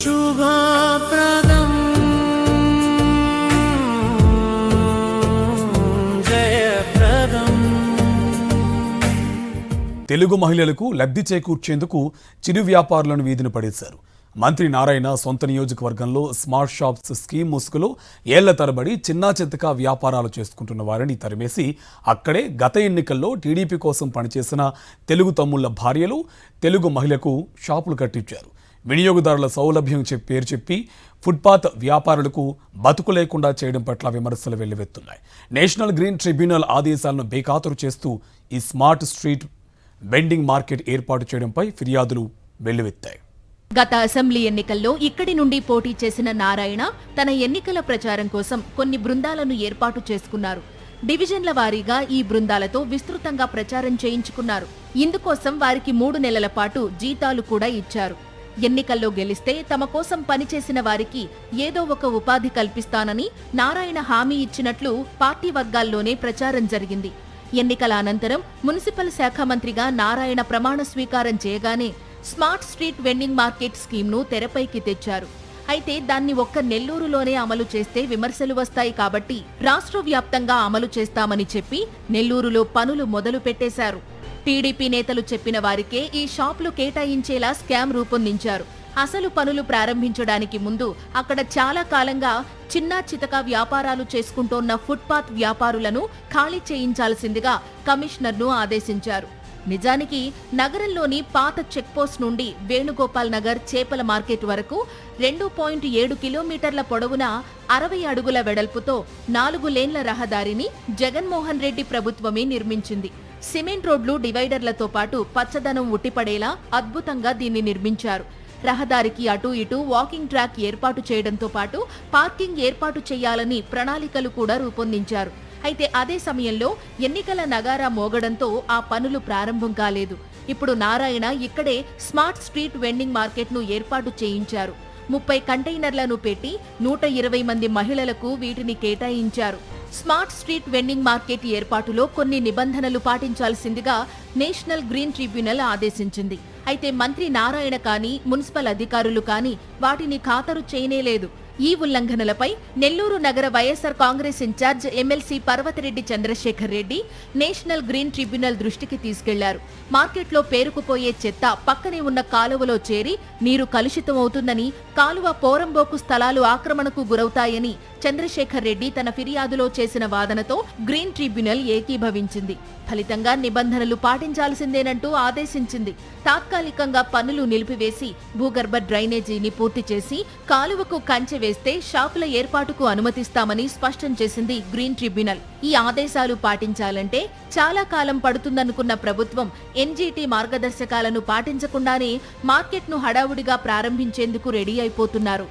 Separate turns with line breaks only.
శుభప్రదం జయప్రదం.
తెలుగు మహిళలకు లబ్ధి చేకూర్చేందుకు చిరు వ్యాపారులను వీధిన పడేశారు. మంత్రి నారాయణ సొంత నియోజకవర్గంలో స్మార్ట్ షాప్స్ స్కీమ్ ముసుగులో ఏళ్ల తరబడి చిన్నా చితకా వ్యాపారాలు చేసుకుంటున్న వారిని తరిమేసి అక్కడే గత ఎన్నికల్లో టీడీపీ కోసం పనిచేసిన తెలుగు తమ్ముళ్ల భార్యలు తెలుగు మహిళకు షాపులు కట్టించారు. వినియోగదారుల సౌలభ్యం పేరు చెప్పి ఫుట్పాత్ వ్యాపారులకు బతుకు లేకుండా చేయడం పట్ల విమర్శలు వెల్లువెత్తున్నాయి. నేషనల్ గ్రీన్ ట్రిబ్యునల్ ఆదేశాలను బేఖాతరు చేస్తూ ఈ స్మార్ట్ స్ట్రీట్ వెండింగ్ మార్కెట్ ఏర్పాటు చేయడంపై ఫిర్యాదులు వెల్లువెత్తాయి.
గత అసెంబ్లీ ఎన్నికల్లో ఇక్కడి నుండి పోటీ చేసిన నారాయణ తన ఎన్నికల ప్రచారం కోసం కొన్ని బృందాలను ఏర్పాటు చేసుకున్నారు. డివిజన్ల వారీగా ఈ బృందాలతో విస్తృతంగా ప్రచారం చేయించుకున్నారు. ఇందుకోసం వారికి 3 నెలల పాటు జీతాలు కూడా ఇచ్చారు. ఎన్నికల్లో గెలిస్తే తమ కోసం పనిచేసిన వారికి ఏదో ఒక ఉపాధి కల్పిస్తానని నారాయణ హామీ ఇచ్చినట్లు పార్టీ వర్గాల్లోనే ప్రచారం జరిగింది. ఎన్నికల అనంతరం మున్సిపల్ శాఖ మంత్రిగా నారాయణ ప్రమాణ స్వీకారం చేయగానే స్మార్ట్ స్ట్రీట్ వెండింగ్ మార్కెట్ స్కీమ్ను తెరపైకి తెచ్చారు. అయితే దాన్ని ఒక్క నెల్లూరులోనే అమలు చేస్తే విమర్శలు వస్తాయి కాబట్టి రాష్ట్ర వ్యాప్తంగా అమలు చేస్తామని చెప్పి నెల్లూరులో పనులు మొదలు పెట్టేశారు. టీడీపీ నేతలు చెప్పిన వారికే ఈ షాపులు కేటాయించేలా స్కామ్ రూపొందించారు. అసలు పనులు ప్రారంభించడానికి ముందు అక్కడ చాలా కాలంగా చిన్నా చితకా వ్యాపారాలు చేసుకుంటోన్న ఫుట్పాత్ వ్యాపారులను ఖాళీ చేయించాల్సిందిగా కమిషనర్ను ఆదేశించారు. నిజానికి నగరంలోని పాత చెక్పోస్ట్ నుండి వేణుగోపాల్ నగర్ చేపల మార్కెట్ వరకు 2.7 కిలోమీటర్ల పొడవున 60 అడుగుల వెడల్పుతో 4 లేన్ల రహదారిని జగన్మోహన్ రెడ్డి ప్రభుత్వమే నిర్మించింది. సిమెంట్ రోడ్లు డివైడర్లతో పాటు పచ్చదనం ఉట్టిపడేలా అద్భుతంగా దీన్ని నిర్మించారు. రహదారికి అటూ ఇటూ వాకింగ్ ట్రాక్ ఏర్పాటు చేయడంతో పాటు పార్కింగ్ ఏర్పాటు చేయాలని ప్రణాళికలు కూడా రూపొందించారు. అయితే అదే సమయంలో ఎన్నికల నగారా మోగడంతో ఆ పనులు ప్రారంభం కాలేదు. ఇప్పుడు నారాయణ ఇక్కడే స్మార్ట్ స్ట్రీట్ వెండింగ్ మార్కెట్ను ఏర్పాటు చేయించారు. 30 కంటైనర్లను పెట్టి 120 మంది మహిళలకు వీటిని కేటాయించారు. స్మార్ట్ స్ట్రీట్ వెండింగ్ మార్కెట్ ఏర్పాటులో కొన్ని నిబంధనలు పాటించాల్సిందిగా నేషనల్ గ్రీన్ ట్రిబ్యునల్ ఆదేశించింది. అయితే మంత్రి నారాయణ కానీ మున్సిపల్ అధికారులు కానీ వాటిని ఖాతరు చేయనేలేదు. ఈ ఉల్లంఘనలపై నెల్లూరు నగర YSR Congress incharge MLC Parvathireddy Chandrasekhar Reddy national green tribunal దృష్టికి తీసుకెళ్లారు. మార్కెట్లో పేరుకుపోయే చెత్త పక్కనే ఉన్న కాలువలో చేరి నీరు కలుషితమవుతుందని, కాలువ పోరంబోకు స్థలాలు ఆక్రమణకు గురవుతాయని చంద్రశేఖర్ రెడ్డి తన ఫిర్యాదులో చేసిన వాదనతో గ్రీన్ ట్రిబ్యునల్ ఏకీభవించింది. ఫలితంగా నిబంధనలు పాటించాల్సిందేనంటూ ఆదేశించింది. తాత్కాలికంగా పనులు నిలిపివేసి భూగర్భ డ్రైనేజీని పూర్తి చేసి కాలువకు కంచె వేస్తే షాపుల ఏర్పాటుకు అనుమతిస్తామని స్పష్టం చేసింది గ్రీన్ ట్రిబ్యునల్. ఈ ఆదేశాలు పాటించాలంటే చాలా కాలం పడుతుందనుకున్న ప్రభుత్వం ఎన్జీటీ మార్గదర్శకాలను పాటించకుండానే మార్కెట్ను హడావుడిగా ప్రారంభించేందుకు రెడీ అయిపోతున్నారు.